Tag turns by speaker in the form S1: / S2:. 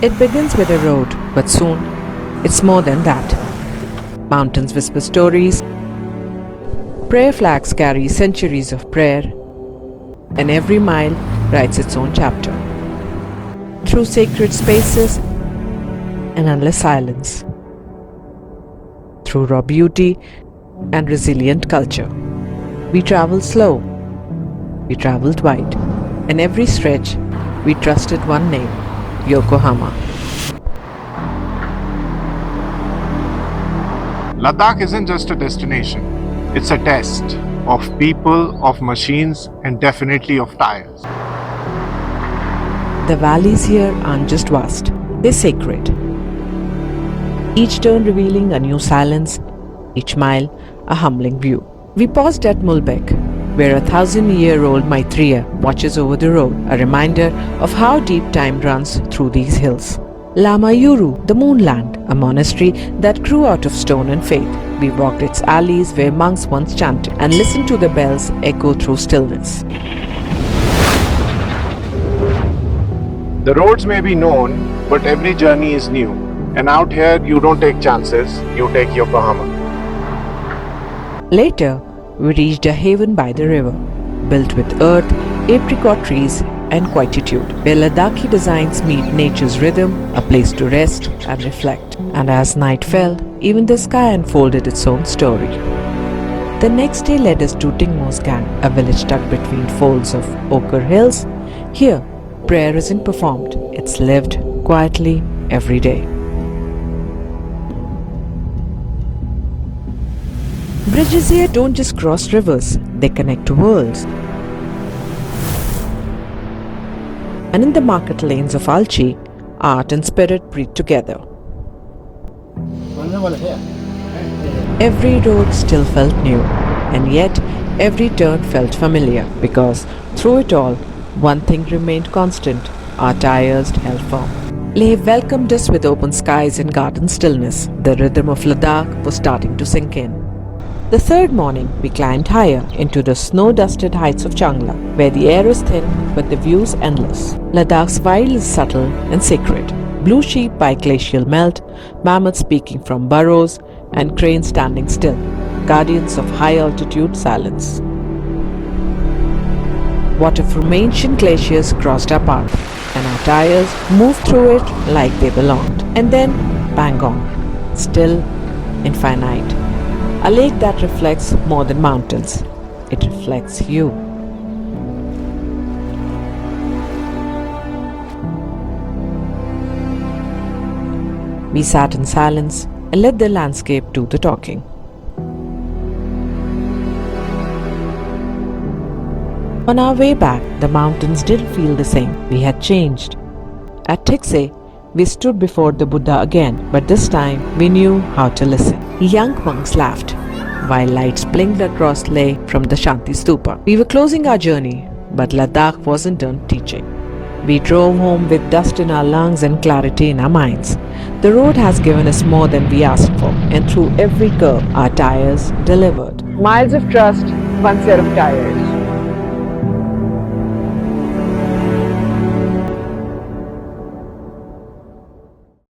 S1: It begins with a road, but soon it's more than that. Mountains whisper stories, prayer flags carry centuries of prayer, and every mile writes its own chapter. Through sacred spaces and endless silence, through raw beauty and resilient culture. We traveled slow, we traveled wide, and every stretch we trusted one name, Yokohama.
S2: Ladakh isn't just a destination, it's a test of people, of machines, and definitely of tires.
S1: The valleys here aren't just vast, they're sacred. Each turn revealing a new silence, each mile a humbling view. We paused at Mulbeck, where a 1,000-year-old Maitreya watches over the road, a reminder of how deep time runs through these hills. Lama Yuru, the Moonland, a monastery that grew out of stone and faith. We walked its alleys where monks once chanted and listened to the bells echo through stillness.
S2: The roads may be known, but every journey is new. And out here, you don't take chances, you take Yokohama.
S1: Later, we reached a haven by the river, built with earth, apricot trees, and quietude, where Ladakhi designs meet nature's rhythm, a place to rest and reflect. And as night fell, even the sky unfolded its own story. The next day led us to Tingmosgang, a village tucked between folds of ochre hills. Here, prayer isn't performed, it's lived quietly every day. Bridges here don't just cross rivers, they connect worlds. And in the market lanes of Alchi, art and spirit breathe together. Every road still felt new, and yet every turn felt familiar, because through it all, one thing remained constant: our tires held firm. Leh welcomed us with open skies and garden stillness. The rhythm of Ladakh was starting to sink in. The third morning, we climbed higher into the snow-dusted heights of Changla, where the air is thin but the views endless. Ladakh's wild is subtle and sacred. Blue sheep by glacial melt, mammoths peeking from burrows, and cranes standing still, guardians of high-altitude silence. Water from ancient glaciers crossed our path, and our tires moved through it like they belonged. And then, bang on, still, infinite. A lake that reflects more than mountains. It reflects you. We sat in silence and let the landscape do the talking. On our way back, the mountains didn't feel the same. We had changed. At Tikse, we stood before the Buddha again, but this time we knew how to listen. Young monks laughed, while lights blinked across Leh from the Shanti Stupa. We were closing our journey, but Ladakh wasn't done teaching. We drove home with dust in our lungs and clarity in our minds. The road has given us more than we asked for, and through every curve, our tires delivered. Miles of trust, one set of tires.